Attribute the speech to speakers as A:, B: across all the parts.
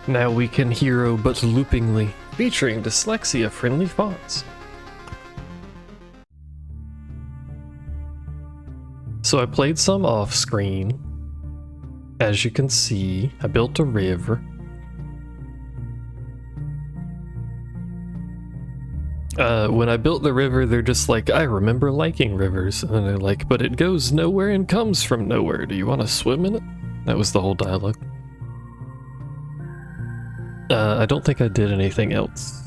A: Now we can hero but loopingly, featuring dyslexia-friendly fonts. So I played some off-screen. As you can see, I built a river. When I built the river, they're just like, I remember liking rivers. And they're like, but it goes nowhere and comes from nowhere. Do you want to swim in it? That was the whole dialogue. I don't think I did anything else.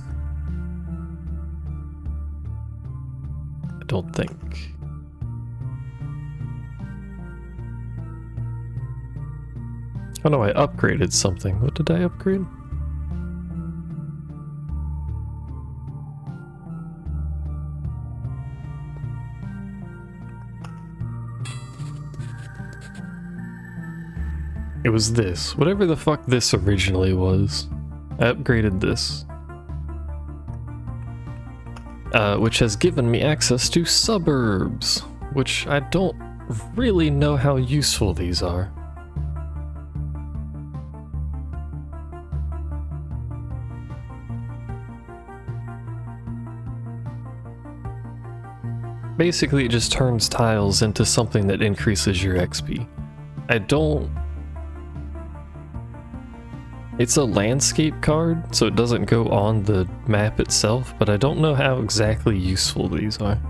A: I don't think. Oh no, I upgraded something. What did I upgrade? It was this. Whatever the fuck this originally was. I upgraded this. Which has given me access to suburbs, which I don't really know how useful these are. Basically, it just turns tiles into something that increases your XP. It's a landscape card, so it doesn't go on the map itself, but I don't know how exactly useful these are.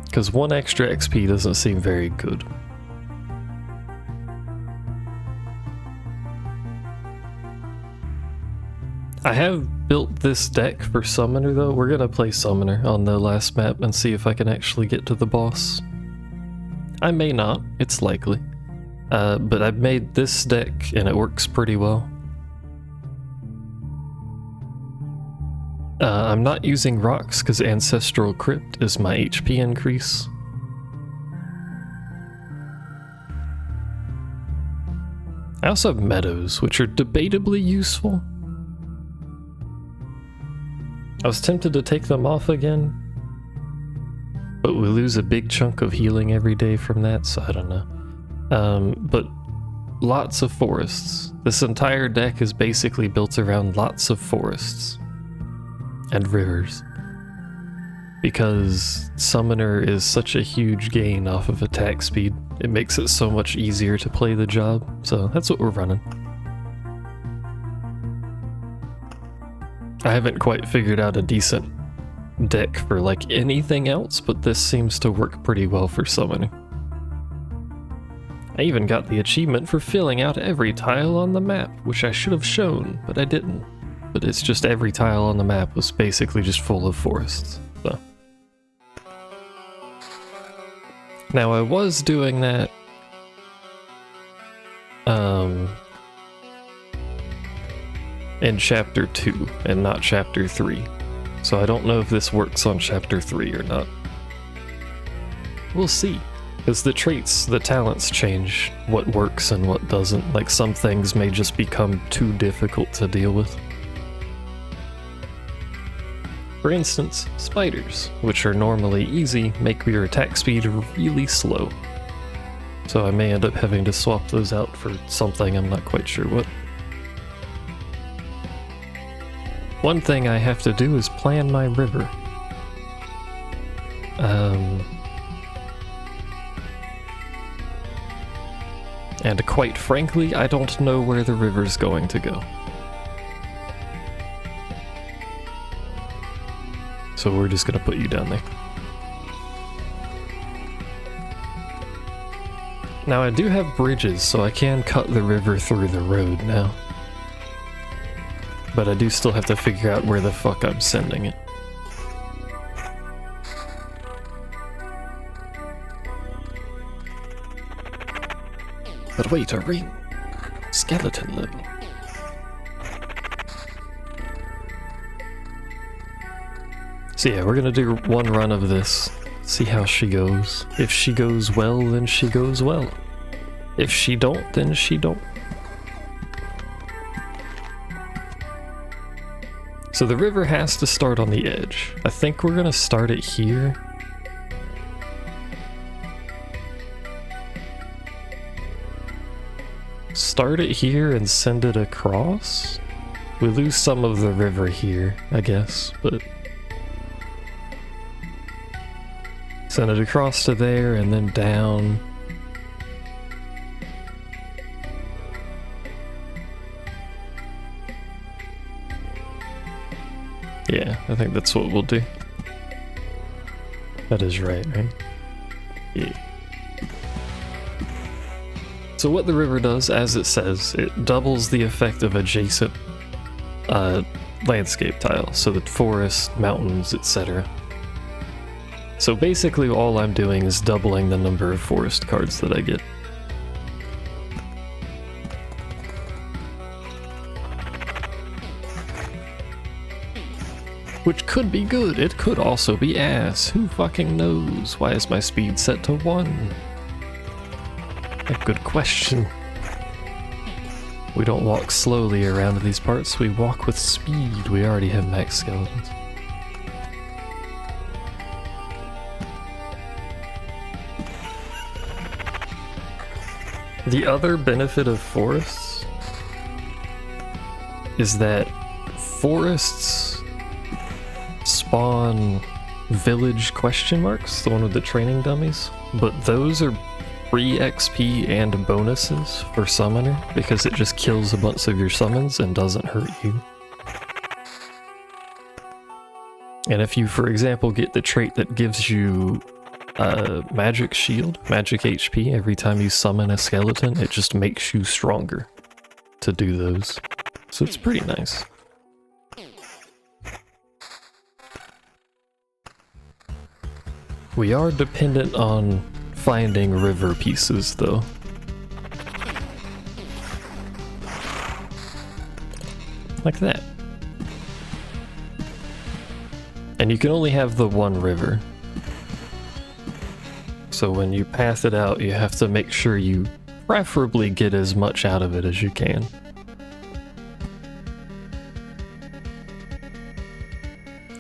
A: Because 1 extra XP doesn't seem very good. I have built this deck for Summoner though. We're gonna play Summoner on the last map and see if I can actually get to the boss. I may not, it's likely. But I've made this deck and it works pretty well. I'm not using rocks because Ancestral Crypt is my HP increase. I also have meadows, which are debatably useful. I was tempted to take them off again, but we lose a big chunk of healing every day from that, so I don't know. But lots of forests. This entire deck is basically built around lots of forests and rivers, because Summoner is such a huge gain off of attack speed. It makes it so much easier to play the job, so that's what we're running. I haven't quite figured out a decent deck for like anything else, but this seems to work pretty well for Summoner. I even got the achievement for filling out every tile on the map, which I should have shown, but I didn't. But it's just every tile on the map was basically just full of forests, so. Now I was doing that, in Chapter 2 and not Chapter 3. So I don't know if this works on Chapter 3 or not. We'll see. Because the traits, the talents change what works and what doesn't. Like some things may just become too difficult to deal with. For instance, spiders, which are normally easy, make your attack speed really slow. So I may end up having to swap those out for something, I'm not quite sure what. One thing I have to do is plan my river. And quite frankly, I don't know where the river's going to go. So we're just gonna put you down there. Now I do have bridges, so I can cut the river through the road now. But I do still have to figure out where the fuck I'm sending it. But wait, a ring. Skeleton level. So yeah, we're gonna do one run of this. See how she goes. If she goes well, then she goes well. If she don't, then she don't. So the river has to start on the edge. I think we're gonna start it here. start it here and send it across? We lose some of the river here, I guess, but send it across to there and then down. Yeah, I think that's what we'll do. That is right? Yeah. So what the river does, as it says, it doubles the effect of adjacent landscape tiles, so the forest, mountains, etc. So basically all I'm doing is doubling the number of forest cards that I get. Which could be good, it could also be ass. Who fucking knows? Why is my speed set to 1? A good question. We don't walk slowly around these parts, we walk with speed. We already have max skeletons. The other benefit of forests is that forests spawn village question marks, the one with the training dummies, but those are free XP and bonuses for summoner because it just kills a bunch of your summons and doesn't hurt you. And if you, for example, get the trait that gives you magic shield, magic HP every time you summon a skeleton, it just makes you stronger to do those. So it's pretty nice. We are dependent on finding river pieces, though. Like that. And you can only have the one river. So when you path it out, you have to make sure you preferably get as much out of it as you can.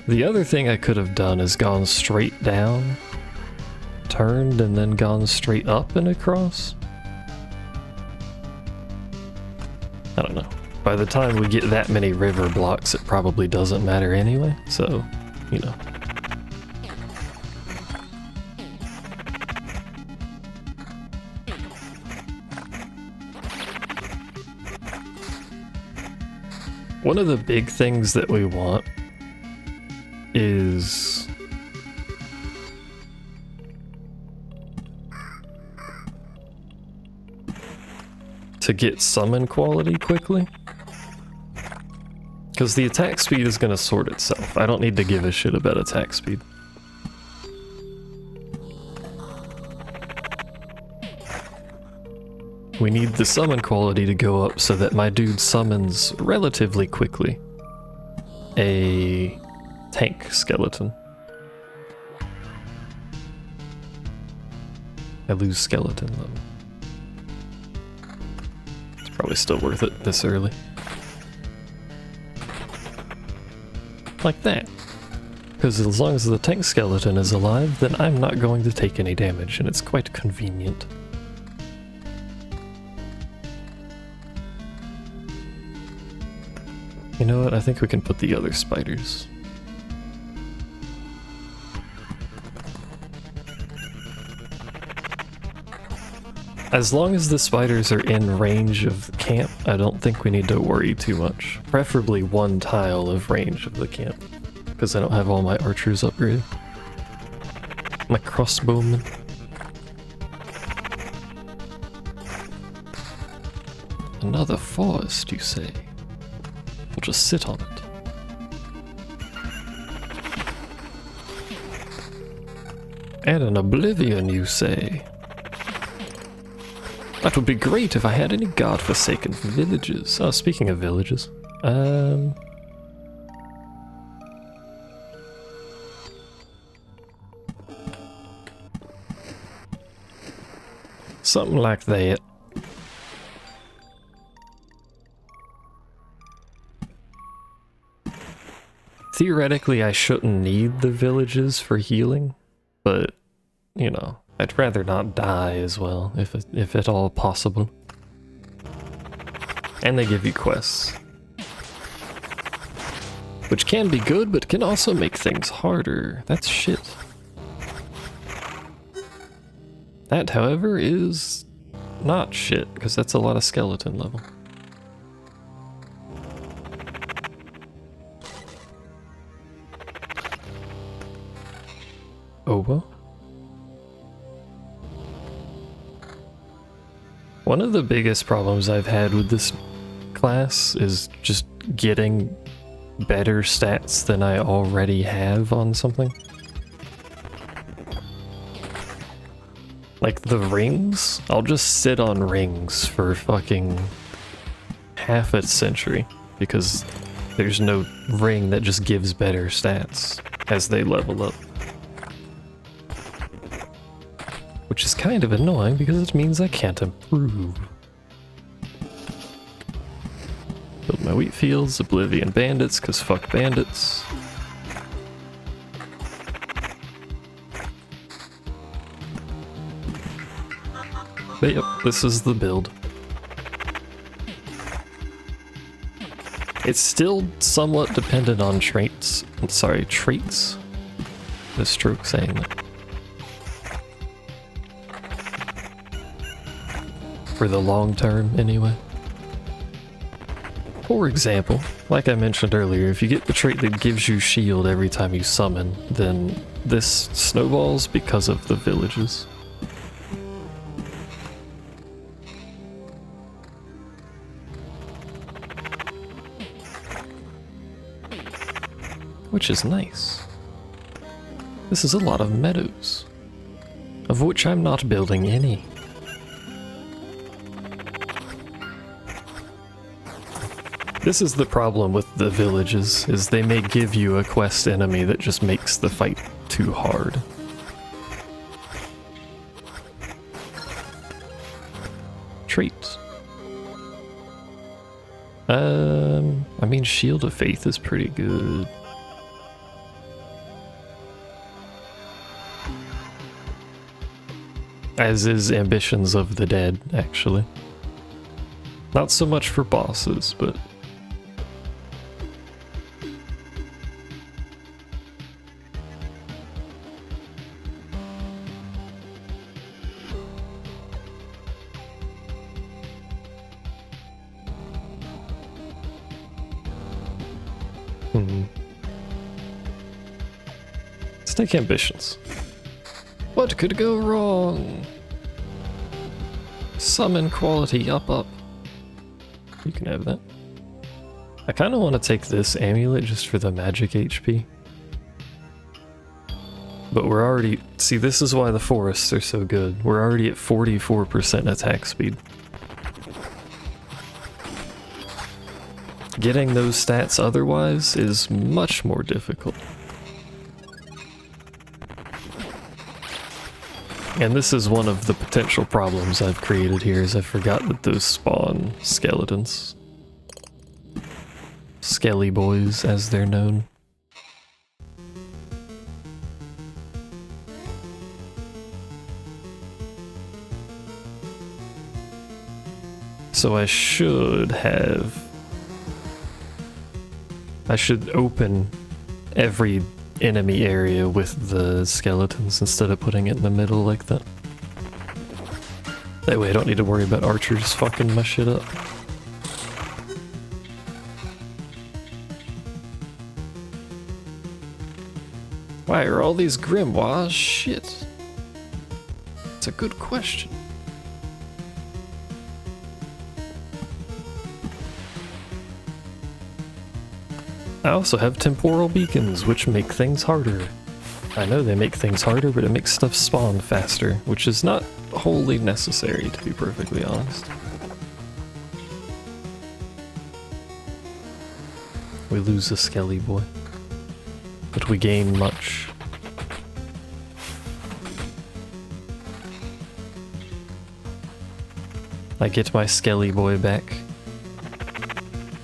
A: The other thing I could have done is gone straight down, turned, and then gone straight up and across. I don't know. By the time we get that many river blocks, it probably doesn't matter anyway, so, you know. One of the big things that we want is to get summon quality quickly. Because the attack speed is going to sort itself. I don't need to give a shit about attack speed. We need the summon quality to go up so that my dude summons relatively quickly a tank skeleton. I lose skeleton level. It's probably still worth it this early. Like that. Because as long as the tank skeleton is alive, then I'm not going to take any damage, and it's quite convenient. You know what, I think we can put the other spiders. As long as the spiders are in range of the camp, I don't think we need to worry too much. Preferably one tile of range of the camp, because I don't have all my archers upgraded. My crossbowmen. Another forest, you say? We'll just sit on it. And an oblivion, you say? That would be great if I had any godforsaken villages. Oh, speaking of villages, something like that. Theoretically, I shouldn't need the villages for healing, but, you know, I'd rather not die as well, if at all possible. And they give you quests. Which can be good, but can also make things harder. That's shit. That, however, is not shit, because that's a lot of skeleton level. Oh well. One of the biggest problems I've had with this class is just getting better stats than I already have on something. Like the rings, I'll just sit on rings for fucking half a century because there's no ring that just gives better stats as they level up. Which is kind of annoying because it means I can't improve. Build my wheat fields, Oblivion bandits, cause fuck bandits. But yep, this is the build. It's still somewhat dependent on traits. I'm sorry, traits? The stroke saying that. For the long term, anyway. For example, like I mentioned earlier, if you get the trait that gives you shield every time you summon, then this snowballs because of the villages. Which is nice. This is a lot of meadows, of which I'm not building any. This is the problem with the villages, is they may give you a quest enemy that just makes the fight too hard. Traits. I mean, Shield of Faith is pretty good. As is Ambitions of the Dead, actually. Not so much for bosses, but... Let's take Ambitions. What could go wrong? Summon quality up. You can have that. I kind of want to take this amulet just for the magic HP. But we're already... See, this is why the forests are so good. We're already at 44% attack speed. Getting those stats otherwise is much more difficult. And this is one of the potential problems I've created here, is I forgot that those spawn skeletons. Skelly boys, as they're known. So I should open every enemy area with the skeletons instead of putting it in the middle like that. That way I don't need to worry about archers fucking my shit up. Why are all these grimoires shit? It's a good question. I also have temporal beacons, which make things harder. I know they make things harder, but it makes stuff spawn faster, which is not wholly necessary, to be perfectly honest. We lose a Skelly boy, but we gain much. I get my Skelly boy back,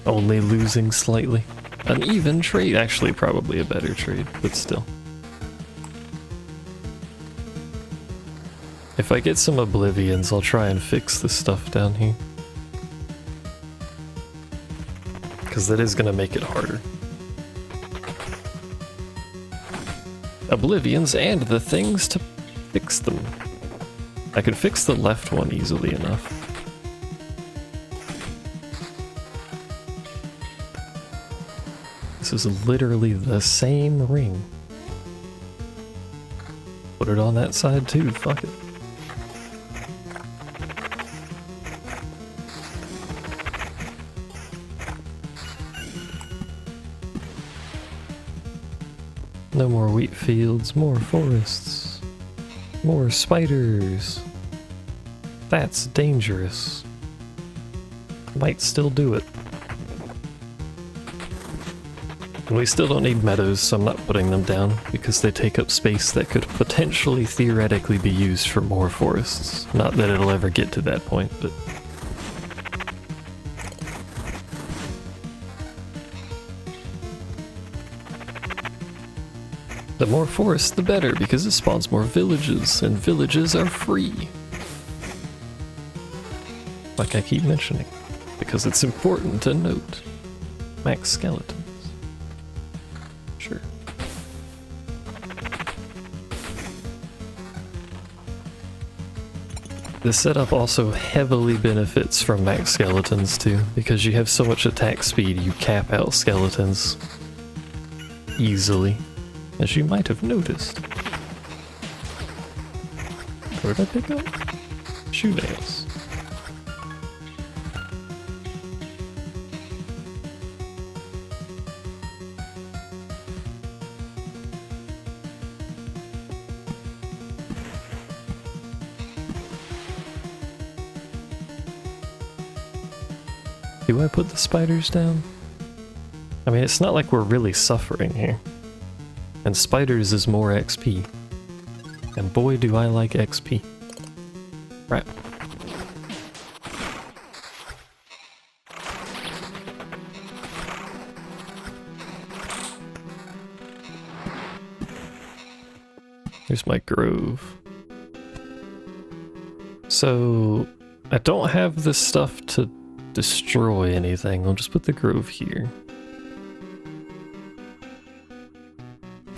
A: only losing slightly. An even trade, actually probably a better trade, but still. If I get some Oblivions, I'll try and fix the stuff down here. because that is going to make it harder. Oblivions and the things to fix them. I could fix the left one easily enough. This is literally the same ring. Put it on that side too, fuck it. No more wheat fields, more forests, more spiders. That's dangerous. Might still do it. And we still don't need meadows, so I'm not putting them down, because they take up space that could potentially theoretically be used for more forests. Not that it'll ever get to that point, but... the more forest, the better, because it spawns more villages, and villages are free. Like I keep mentioning, because it's important to note. Max skeletons. Sure. This setup also heavily benefits from max skeletons too, because you have so much attack speed you cap out skeletons easily, as you might have noticed. What did I pick up? Shoe nails. Do I put the spiders down? I mean, it's not like we're really suffering here. And spiders is more XP. And boy do I like XP. Right. Here's my grove. So, I don't have this stuff to destroy anything. I'll just put the grove here.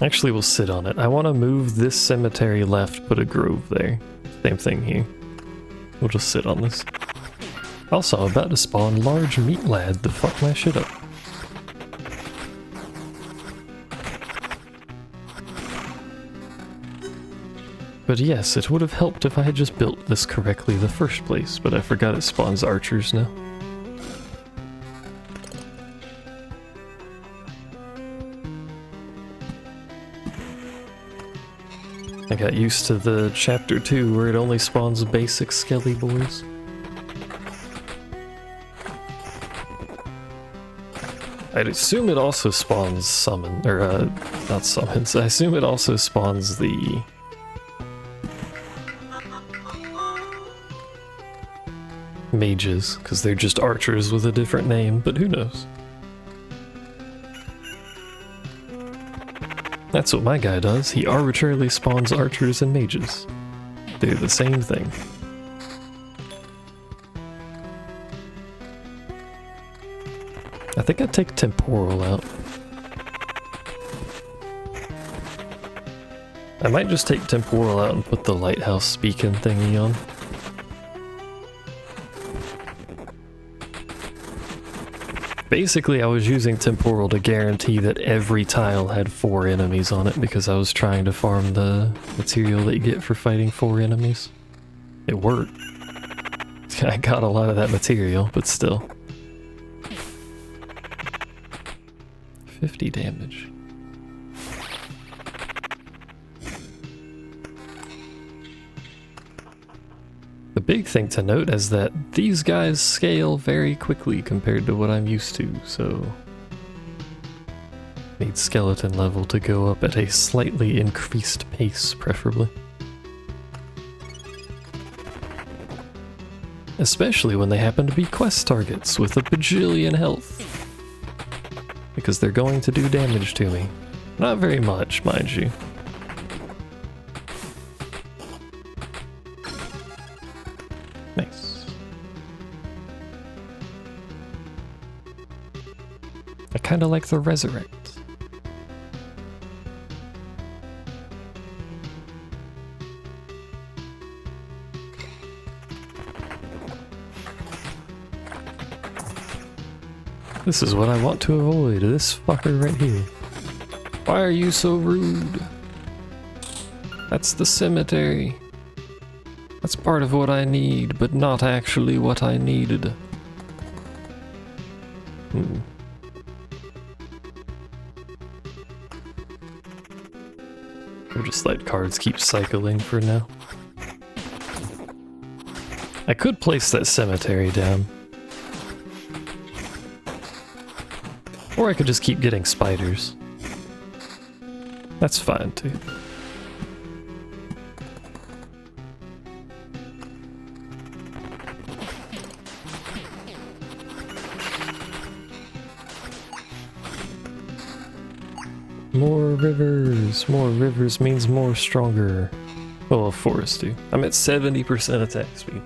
A: Actually, we'll sit on it. I want to move this cemetery left, put a grove there. Same thing here. We'll just sit on this. Also, I'm about to spawn large meat lad to fuck my shit up. But yes, it would have helped if I had just built this correctly the first place, but I forgot it spawns archers now. I got used to the chapter 2 where it only spawns basic skelly boys. I'd assume it also spawns summon, or not summons, I assume it also spawns the... mages, because they're just archers with a different name, but who knows? That's what my guy does. He arbitrarily spawns archers and mages. They're the same thing. I think I'd take temporal out. I might just take temporal out and put the lighthouse beacon thingy on. Basically, I was using temporal to guarantee that every tile had 4 enemies on it because I was trying to farm the material that you get for fighting 4 enemies. It worked. I got a lot of that material, but still. 50 damage. The big thing to note is that these guys scale very quickly compared to what I'm used to, so... need skeleton level to go up at a slightly increased pace, preferably. Especially when they happen to be quest targets with a bajillion health. Because they're going to do damage to me. Not very much, mind you. Nice. kind of like the Resurrect. This is what I want to avoid, this fucker right here. Why are you so rude? That's the cemetery. That's part of what I need, but not actually what I needed. We'll just let cards keep cycling for now. I could place that cemetery down. Or I could just keep getting spiders. That's fine too. More rivers. More rivers means more stronger. Well, forests do. I'm at 70% attack speed.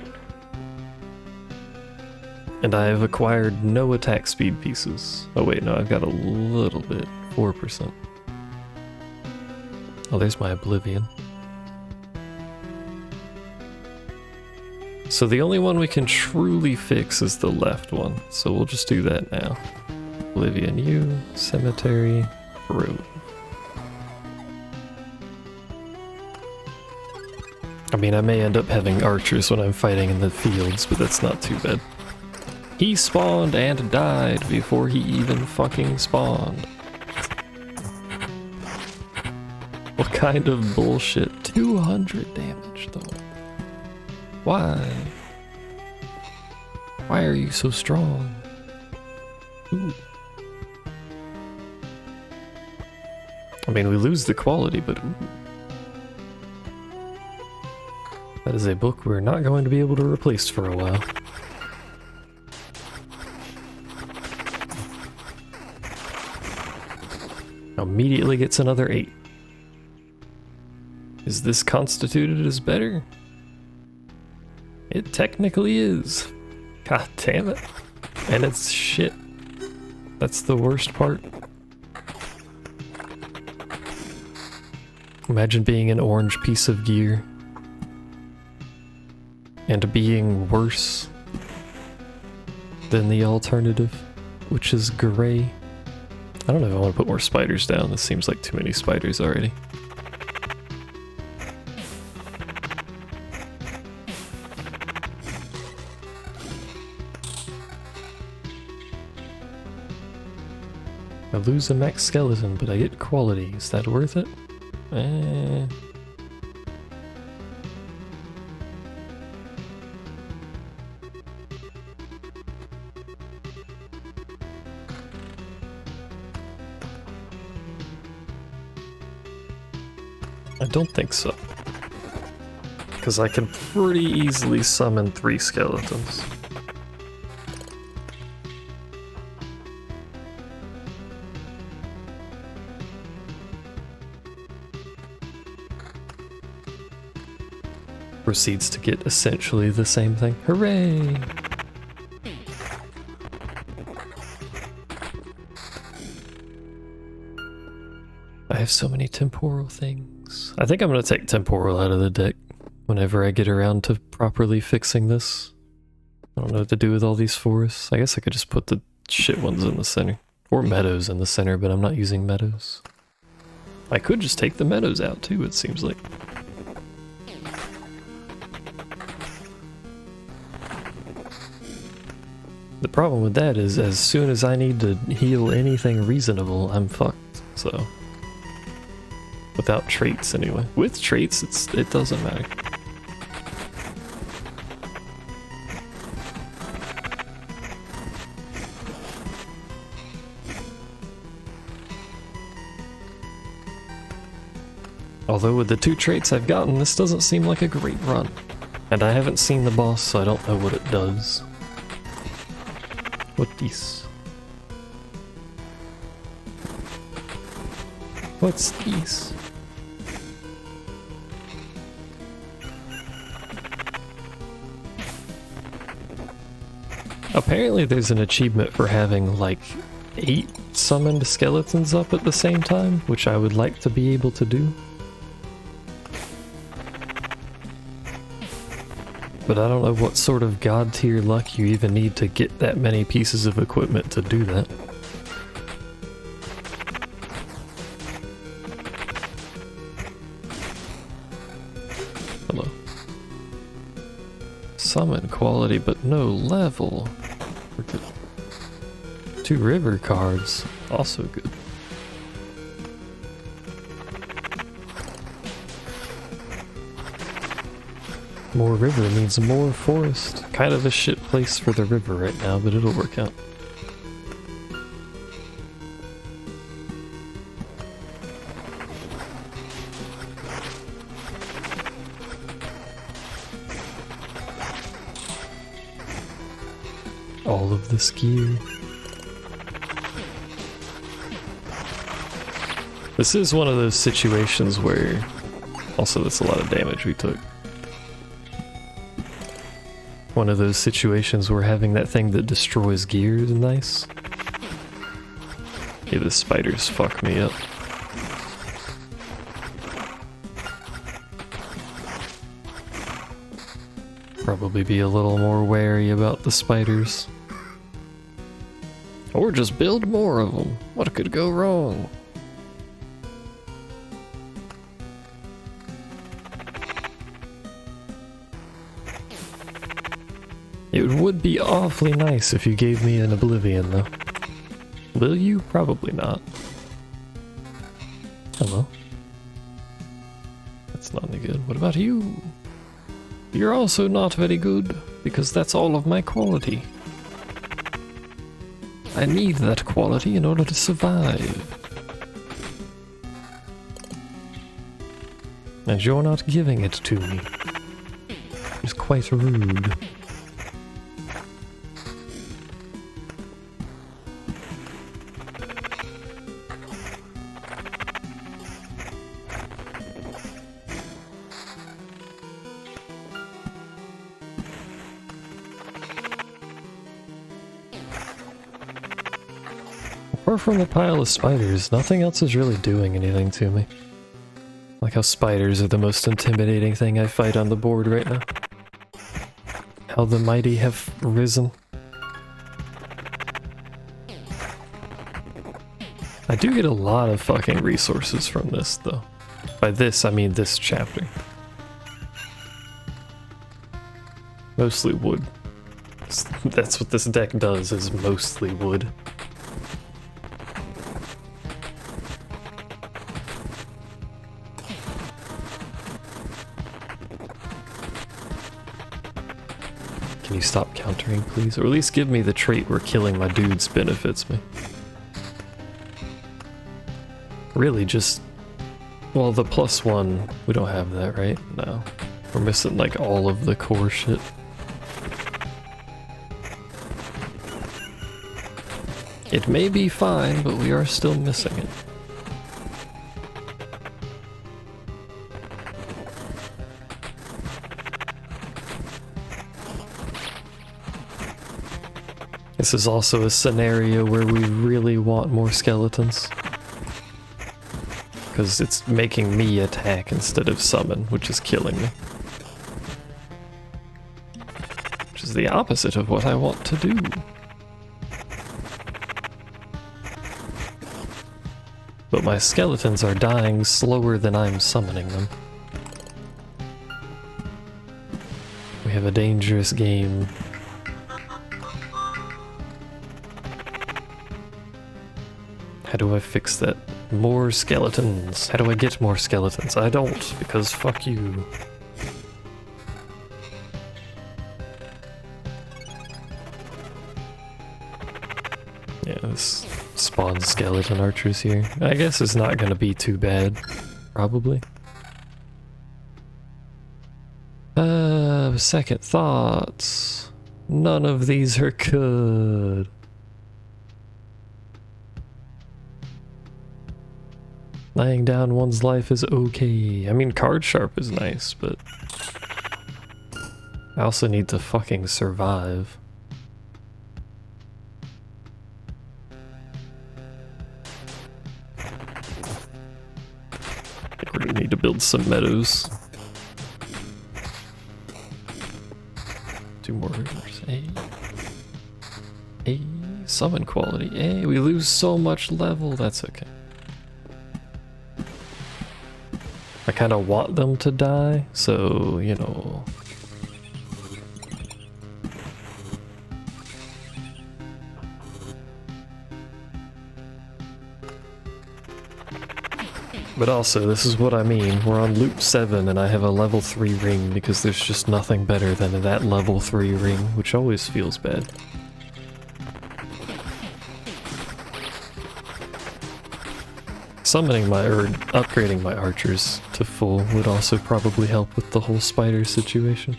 A: And I have acquired no attack speed pieces. Oh wait, no, I've got a little bit. 4%. Oh, there's my Oblivion. So the only one we can truly fix is the left one. So we'll just do that now. Oblivion U, Cemetery, Road. I mean, I may end up having archers when I'm fighting in the fields, but that's not too bad. He spawned and died before he even fucking spawned. What kind of bullshit? 200 damage though. Why? Why are you so strong? Ooh. I mean, we lose the quality, but ooh. That is a book we're not going to be able to replace for a while. Immediately gets another 8. Is this constituted as better? It technically is. God damn it. And it's shit. That's the worst part. Imagine being an orange piece of gear and being worse than the alternative, which is gray. I don't know if I want to put more spiders down. This seems like too many spiders already. I lose a max skeleton, but I get quality. Is that worth it? I don't think so. Because I can pretty easily summon 3 skeletons. Proceeds to get essentially the same thing. Hooray! I have so many temporal things. I think I'm going to take temporal out of the deck whenever I get around to properly fixing this. I don't know what to do with all these forests. I guess I could just put the shit ones in the center. Or meadows in the center, but I'm not using meadows. I could just take the meadows out too, it seems like. The problem with that is as soon as I need to heal anything reasonable, I'm fucked, so. Without traits anyway. With traits, it doesn't matter. Although with the 2 traits I've gotten, this doesn't seem like a great run. And I haven't seen the boss, so I don't know what it does. What this? What's this? Apparently there's an achievement for having, like, 8 summoned skeletons up at the same time, which I would like to be able to do. But I don't know what sort of god tier luck you even need to get that many pieces of equipment to do that. Hello. Summon quality, but no level. We're good. 2 river cards, also good. More river means more forest. Kind of a shit place for the river right now, but it'll work out. All of this gear. This is one of those situations where... Also, that's a lot of damage we took. One of those situations where having that thing that destroys gear is nice. Yeah, the spiders fuck me up. Probably be a little more wary about the spiders. Or just build more of them. What could go wrong? It would be awfully nice if you gave me an Oblivion, though. Will you? Probably not. Hello. That's not any good. What about you? You're also not very good, because that's all of my quality. I need that quality in order to survive. And you're not giving it to me. It's quite rude. Apart from the pile of spiders, nothing else is really doing anything to me. Like how spiders are the most intimidating thing I fight on the board right now. How the mighty have risen. I do get a lot of fucking resources from this, though. By this, I mean this chapter. Mostly wood. That's what this deck does, is mostly wood. Can you stop countering, please? Or at least give me the trait where killing my dudes benefits me. Really just... Well, the +1, we don't have that, right? No. We're missing, like, all of the core shit. It may be fine, but we are still missing it. This is also a scenario where we really want more skeletons. Because it's making me attack instead of summon, which is killing me. Which is the opposite of what I want to do. But my skeletons are dying slower than I'm summoning them. We have a dangerous game. How do I fix that? More skeletons. How do I get more skeletons? I don't, because fuck you. Yeah, this spawns skeleton archers here. I guess it's not gonna be too bad. Probably. Second thoughts. None of these are good. Laying down one's life is okay. I mean, card sharp is nice, but I also need to fucking survive. build some meadows. 2 more rivers. Summon quality. We lose so much level. That's okay. I kind of want them to die, so, you know. But also, this is what I mean. We're on loop 7 and I have a level 3 ring because there's just nothing better than that level 3 ring, which always feels bad. Summoning upgrading my archers to full would also probably help with the whole spider situation.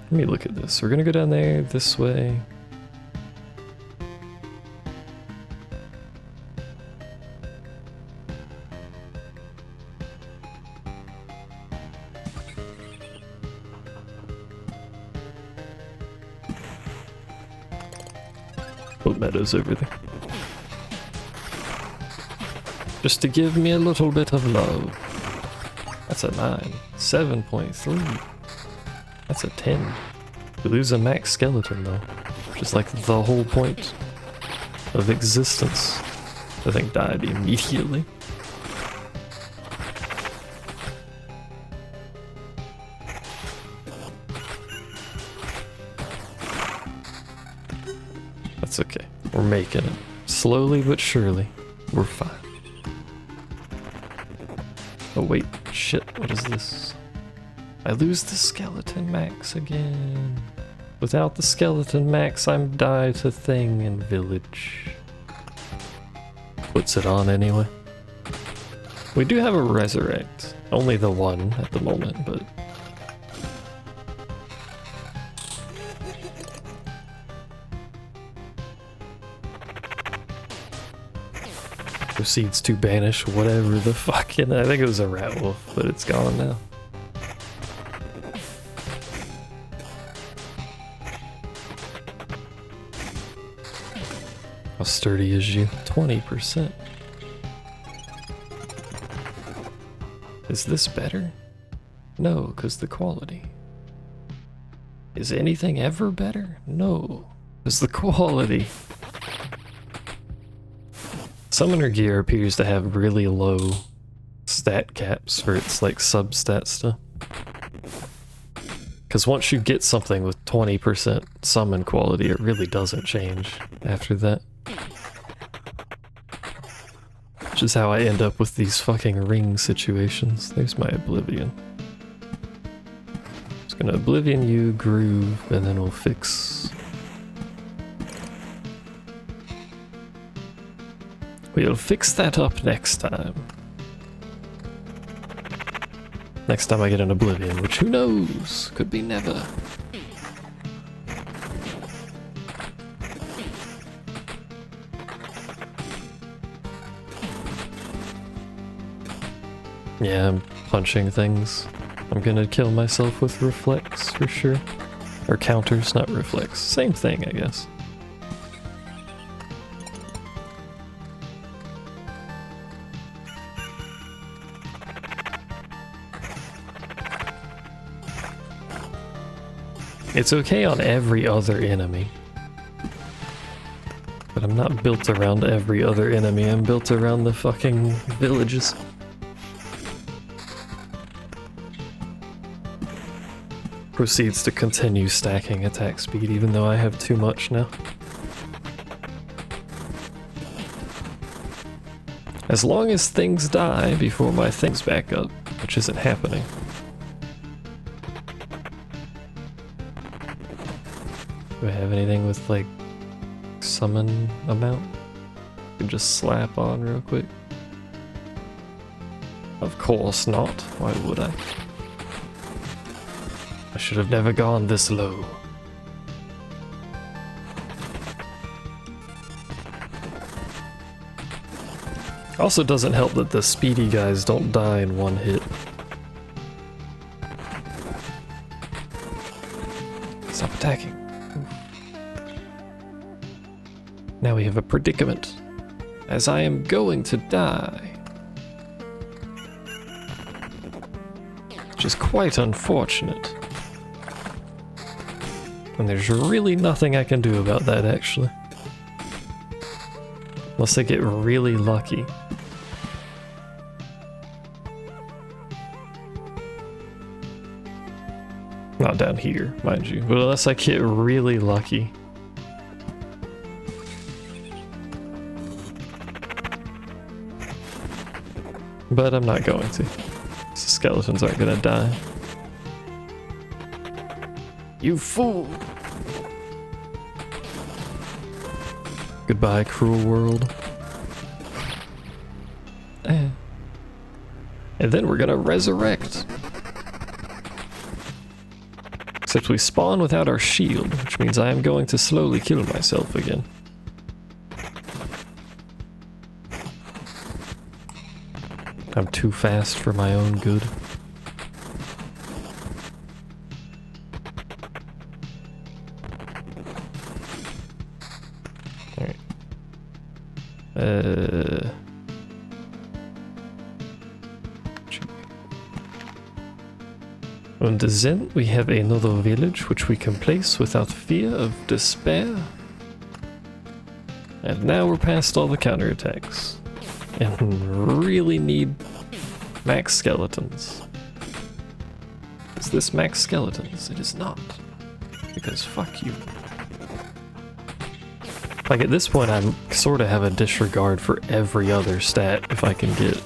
A: Let me look at this. We're gonna go down there this way. Put meadows over there. Just to give me a little bit of love. That's a 9. 7.3. That's a 10. We lose a max skeleton though, which is like the whole point of existence. I think died immediately. That's okay. We're making it. Slowly but surely, we're fine. Oh wait, shit, what is this? I lose the skeleton max again. Without the skeleton max, I'm die to thing in village. Puts it on anyway. We do have a resurrect. Only the one at the moment, but... Proceeds to banish whatever the fucking... I think it was a rat wolf, but it's gone now. How sturdy is you? 20%. Is this better? No, because the quality. Is anything ever better? No, because the quality. Summoner gear appears to have really low stat caps for its like sub-stat stuff. Because once you get something with 20% summon quality, it really doesn't change after that. Which is how I end up with these fucking ring situations. There's my Oblivion. Just gonna Oblivion you, groove, and then we'll fix... We'll fix that up next time. Next time I get an Oblivion, which who knows? Could be never. Yeah, I'm punching things. I'm gonna kill myself with reflex for sure. Or counters, not reflex. Same thing, I guess. It's okay on every other enemy. But I'm not built around every other enemy, I'm built around the fucking villages. Proceeds to continue stacking attack speed even though I have too much now. As long as things die before my things back up, which isn't happening. Do I have anything with like summon amount? I can just slap on real quick. Of course not. Why would I? I should have never gone this low. Also doesn't help that the speedy guys don't die in one hit. Stop attacking. of a predicament, as I am going to die. Which is quite unfortunate. And there's really nothing I can do about that, actually. Unless I get really lucky. Not down here, mind you, but unless I get really lucky. But I'm not going to. The skeletons aren't gonna die. You fool! Goodbye, cruel world. And then we're gonna resurrect. Except we spawn without our shield, which means I am going to slowly kill myself again. I'm too fast for my own good. Alright. On the Zen, we have another village which we can place without fear of despair. And now we're past all the counterattacks. And really need max skeletons. Is this max skeletons? It is not. Because fuck you. Like at this point I sort of have a disregard for every other stat if I can get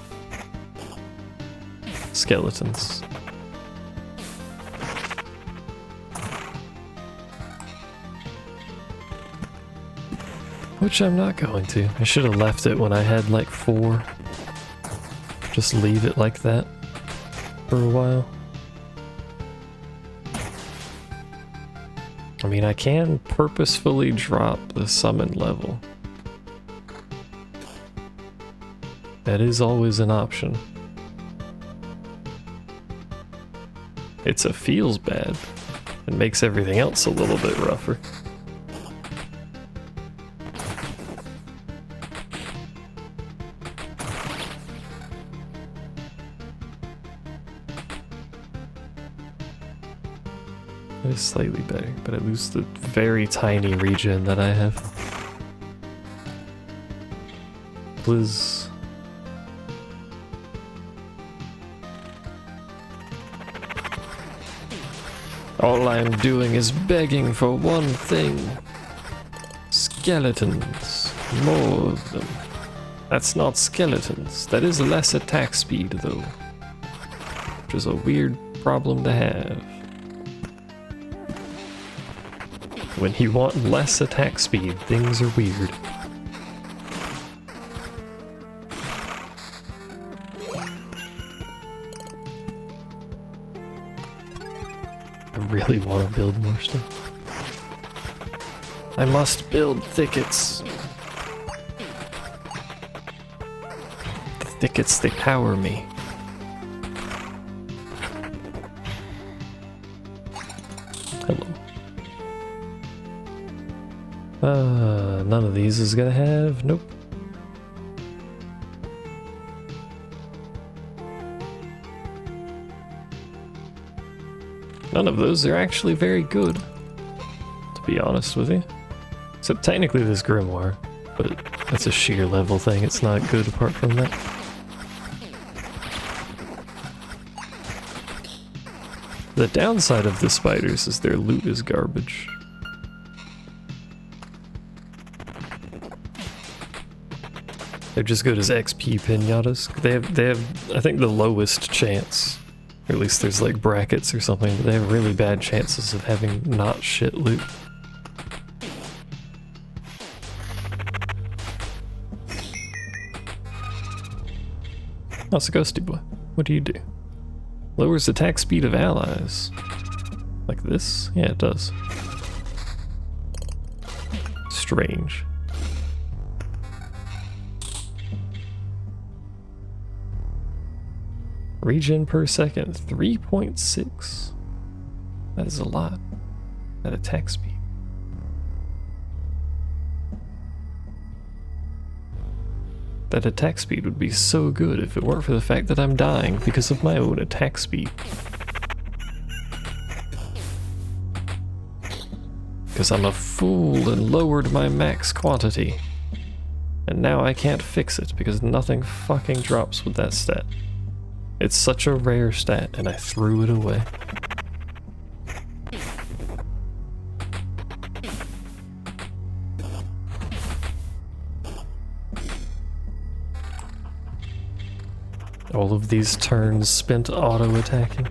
A: skeletons. Which I'm not going to. I should have left it when I had like 4. Just leave it like that for a while. I mean, I can purposefully drop the summon level. That is always an option. It feels bad. It makes everything else a little bit rougher. It is slightly better, but I lose the very tiny regen that I have. Blizz. All I'm doing is begging for one thing. Skeletons. More of them. That's not skeletons. That is less attack speed, though. Which is a weird problem to have. When you want less attack speed, things are weird. I really want to build more stuff. I must build thickets. The thickets, they power me. Hello. None of these is gonna have, nope. None of those are actually very good, to be honest with you. Except technically this grimoire, but that's a sheer level thing, it's not good apart from that. The downside of the spiders is their loot is garbage. They're just good as XP pinatas. They have, I think, the lowest chance. Or at least there's like brackets or something, but they have really bad chances of having not shit loot. Oh, it's a ghosty boy. What do you do? Lowers attack speed of allies. Like this? Yeah, it does. Strange. Regen per second, 3.6. That is a lot. That attack speed. That attack speed would be so good if it weren't for the fact that I'm dying because of my own attack speed. Because I'm a fool and lowered my max quantity. And now I can't fix it because nothing fucking drops with that stat. It's such a rare stat and I threw it away. All of these turns spent auto-attacking.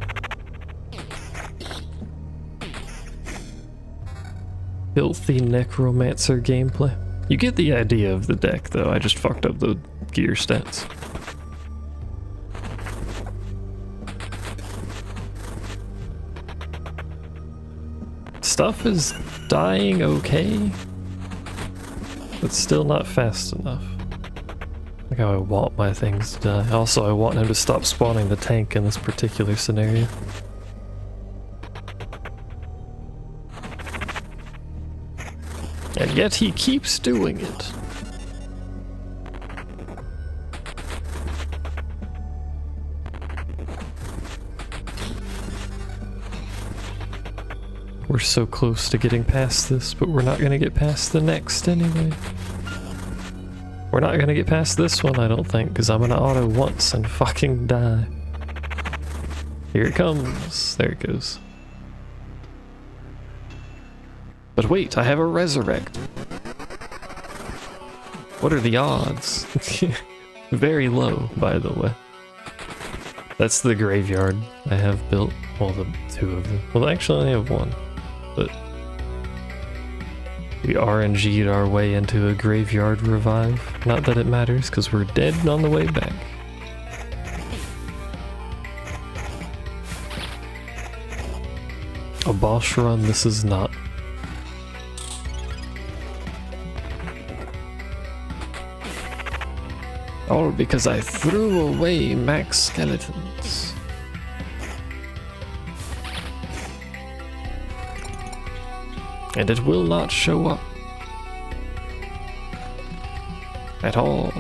A: Filthy necromancer gameplay. You get the idea of the deck though, I just fucked up the gear stats. Stuff is dying okay, but still not fast enough. Like how I want my things to die. Also, I want him to stop spawning the tank in this particular scenario. And yet he keeps doing it. We're so close to getting past this, but we're not gonna get past the next anyway. We're not gonna get past this one, I don't think, because I'm gonna auto once and fucking die. Here it comes. There it goes. But wait, I have a resurrect. What are the odds? Very low, by the way. That's the graveyard I have built. Well, the two of them. Well, actually I only have one. But we RNG'd our way into a graveyard revive. Not that it matters, because we're dead on the way back. A boss run, this is not. All because I threw away max skeletons. And it will not show up. At all.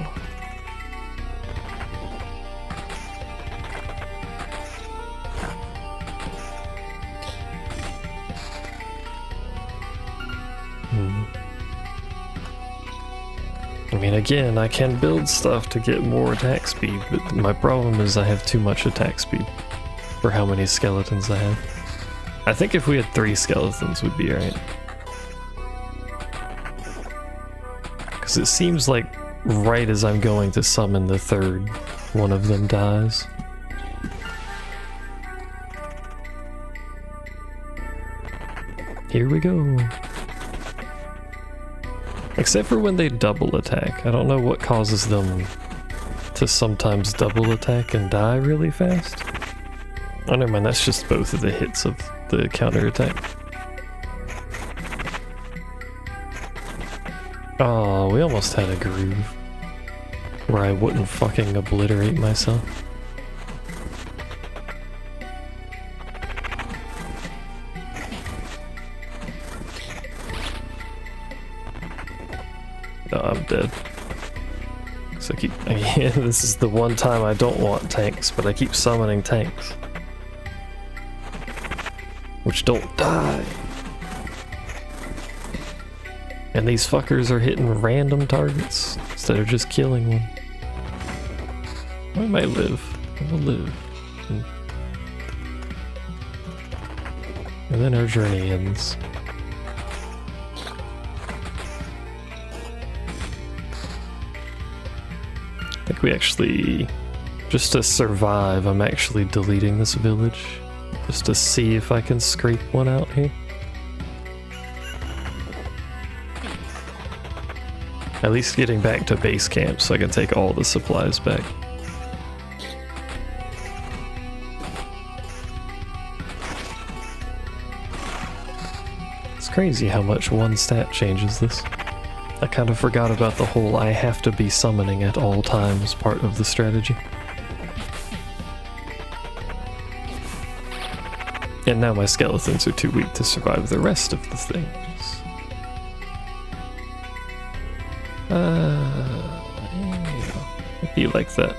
A: I mean, again, I can build stuff to get more attack speed, but my problem is I have too much attack speed for how many skeletons I have. I think if we had 3 skeletons, we'd be alright. Because it seems like right as I'm going to summon the 3rd, one of them dies. Here we go. Except for when they double attack. I don't know what causes them to sometimes double attack and die really fast. Oh, never mind, that's just both of the hits of the counter attack. Oh, we almost had a groove where I wouldn't fucking obliterate myself. No, I'm dead. So yeah, this is the one time I don't want tanks, but I keep summoning tanks. Which don't die. And these fuckers are hitting random targets instead of just killing one. I might live. I will live. And then our journey ends. I think we actually, just to survive, I'm actually deleting this village. Just to see if I can scrape one out here. At least getting back to base camp so I can take all the supplies back. It's crazy how much one stat changes this. I kind of forgot about the whole I have to be summoning at all times part of the strategy. And now my skeletons are too weak to survive the rest of the things. Yeah. be like that.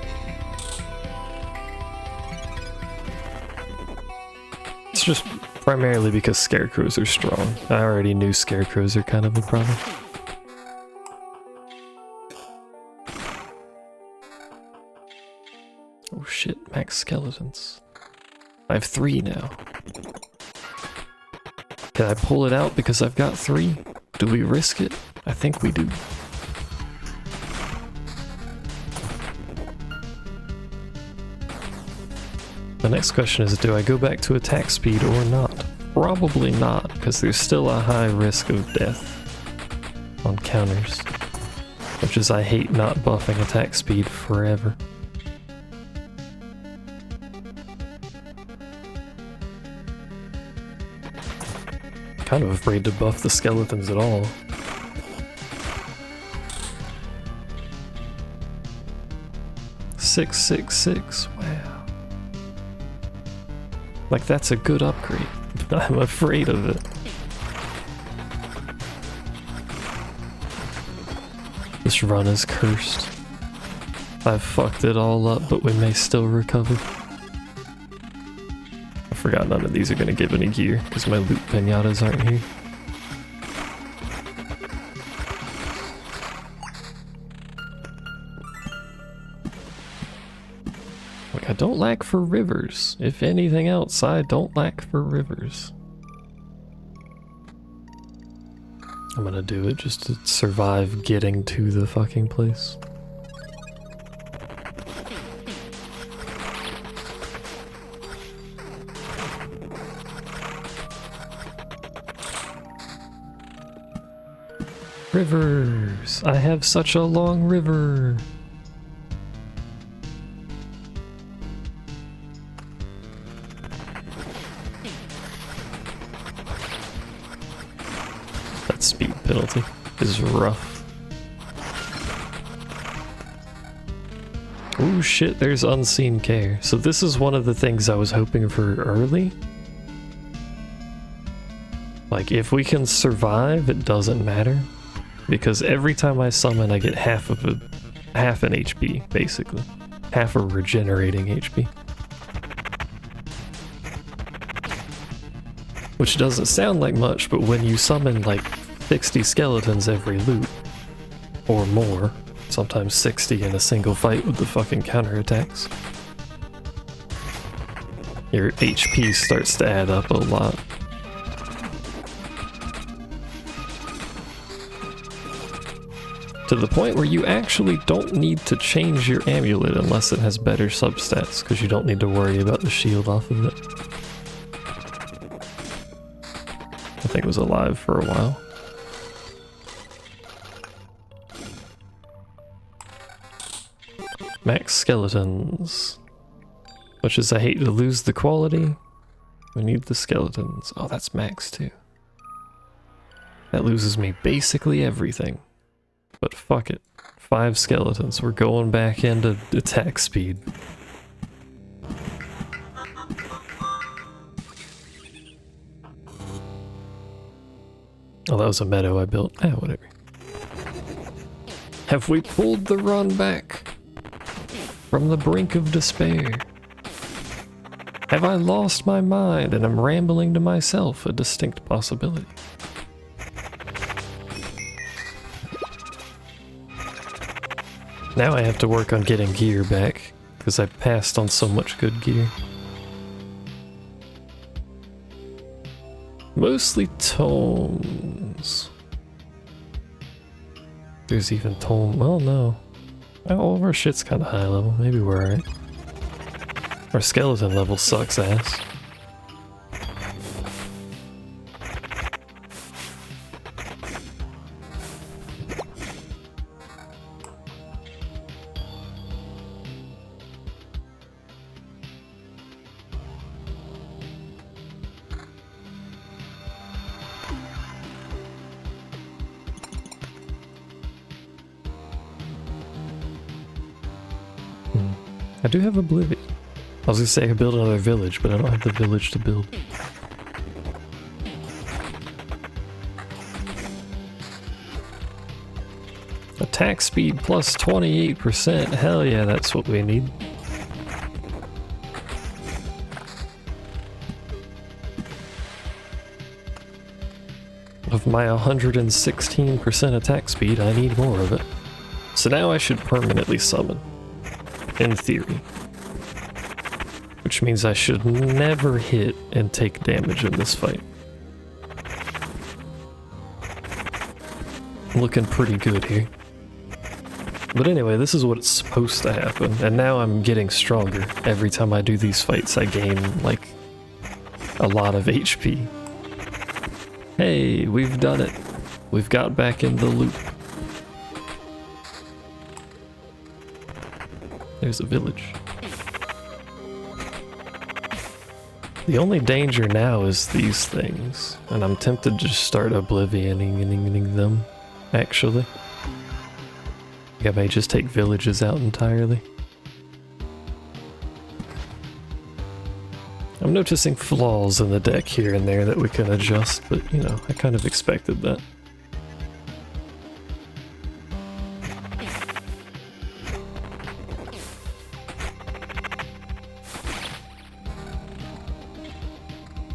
A: It's just primarily because scarecrows are strong. I already knew scarecrows are kind of a problem. Oh shit, max skeletons. I have 3 now. Can I pull it out because I've got 3? Do we risk it? I think we do. The next question is, do I go back to attack speed or not? Probably not, because there's still a high risk of death on counters. Which is, I hate not buffing attack speed forever. Kind of afraid to buff the skeletons at all. Six, 6, 6, wow. Like, that's a good upgrade. I'm afraid of it. This run is cursed. I've fucked it all up, but we may still recover. I forgot none of these are gonna give any gear, because my loot pinatas aren't here. Like, I don't lack for rivers. If anything else, I don't lack for rivers. I'm gonna do it just to survive getting to the fucking place. Rivers! I have such a long river! That speed penalty is rough. Oh shit, there's unseen care. So this is one of the things I was hoping for early. Like, if we can survive, it doesn't matter. Because every time I summon, I get half an HP, basically. Half a regenerating HP. Which doesn't sound like much, but when you summon like 60 skeletons every loot, or more, sometimes 60 in a single fight with the fucking counterattacks, your HP starts to add up a lot. To the point where you actually don't need to change your amulet unless it has better substats, because you don't need to worry about the shield off of it. I think it was alive for a while. Max skeletons. Which is, I hate to lose the quality. We need the skeletons. Oh, that's max too. That loses me basically everything. But fuck it. 5 skeletons. We're going back into attack speed. Oh, that was a meadow I built. Ah, whatever. Have we pulled the run back from the brink of despair? Have I lost my mind and am rambling to myself? A distinct possibility. Now I have to work on getting gear back, because I passed on so much good gear. Mostly tomes. There's even tome. Well, no. All of our shit's kind of high level. Maybe we're alright. Our skeleton level sucks ass. I do have Oblivion. I was gonna say I could build another village, but I don't have the village to build. A attack speed plus 28%. Hell yeah, that's what we need. Of my 116% attack speed, I need more of it. So now I should permanently summon. In theory. Which means I should never hit and take damage in this fight. Looking pretty good here. But anyway, this is what's supposed to happen, and now I'm getting stronger. Every time I do these fights, I gain, like, a lot of HP. Hey, we've done it. We've got back in the loop. There's a village. The only danger now is these things, and I'm tempted to just start oblivioning them, actually. I may just take villages out entirely. I'm noticing flaws in the deck here and there that we can adjust, but you know, I kind of expected that.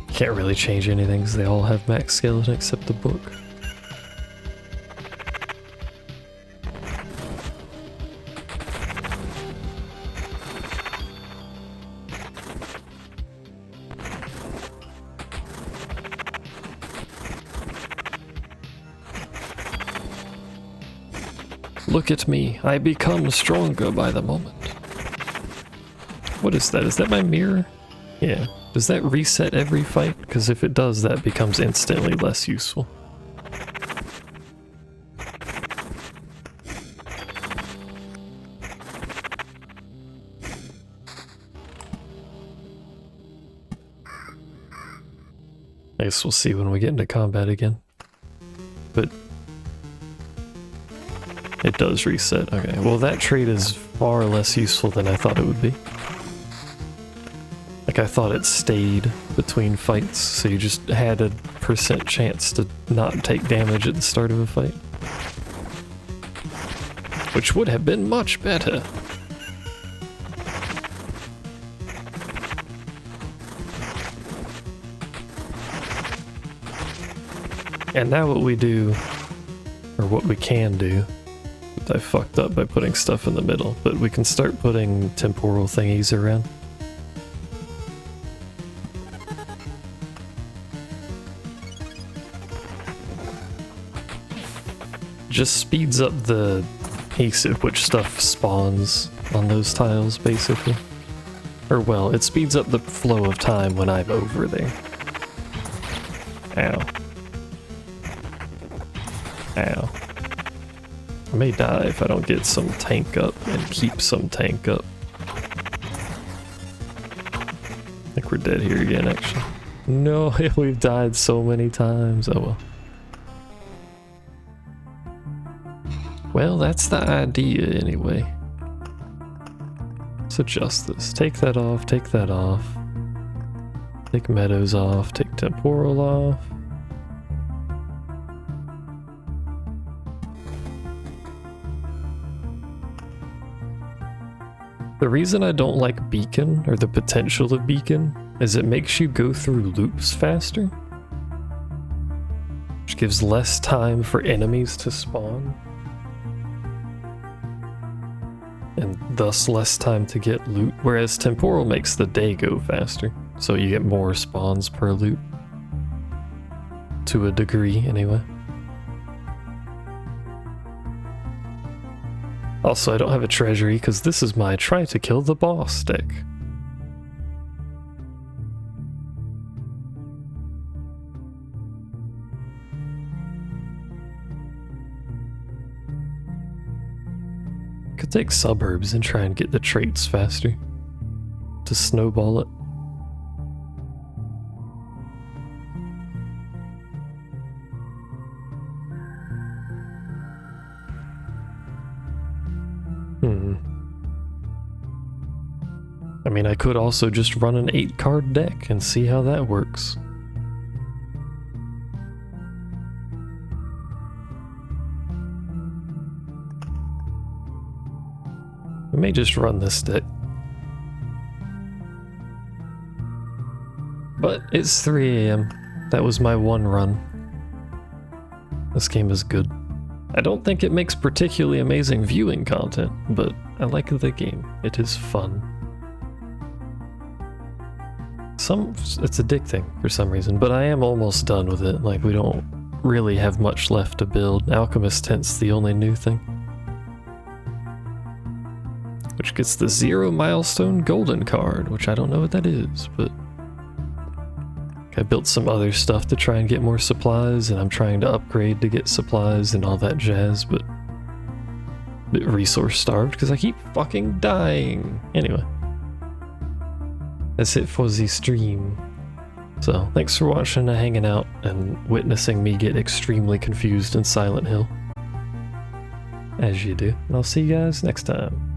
A: Can't really change anything because they all have max skeleton except the book. Look at me, I become stronger by the moment. What is that? Is that my mirror? Yeah. Does that reset every fight? Because if it does, that becomes instantly less useful. I guess we'll see when we get into combat again. But it does reset. Okay, well that trait is far less useful than I thought it would be. Like I thought it stayed between fights, so you just had a % chance to not take damage at the start of a fight. Which would have been much better. And now what we do, or what we can do, I fucked up by putting stuff in the middle, but we can start putting temporal thingies around. Just speeds up the pace at which stuff spawns on those tiles, basically. Or well, it speeds up the flow of time when I'm over there. Ow. Ow. I may die if I don't get some tank up and keep some tank up. I think we're dead here again, actually. No, we've died so many times. Oh well. Well, that's the idea anyway. Let's adjust this. Take that off, take that off. Take meadows off, take temporal off. The reason I don't like Beacon, or the potential of Beacon, is it makes you go through loops faster. Which gives less time for enemies to spawn. And thus less time to get loot, whereas temporal makes the day go faster, so you get more spawns per loot. To a degree, anyway. Also, I don't have a treasury, because this is my try to kill the boss deck. Could take suburbs and try and get the traits faster. To snowball it. I mean, I could also just run an 8-card deck and see how that works. We may just run this deck. But it's 3 AM. That was my one run. This game is good. I don't think it makes particularly amazing viewing content, but I like the game. It is fun. It's addicting for some reason, but I am almost done with it. Like, we don't really have much left to build. Alchemist Tent's the only new thing. Which gets the 0 milestone golden card, which I don't know what that is, but I built some other stuff to try and get more supplies, and I'm trying to upgrade to get supplies and all that jazz, but a bit resource starved because I keep fucking dying. Anyway, that's it for the stream. So thanks for watching and hanging out and witnessing me get extremely confused in Silent Hill. As you do. And I'll see you guys next time.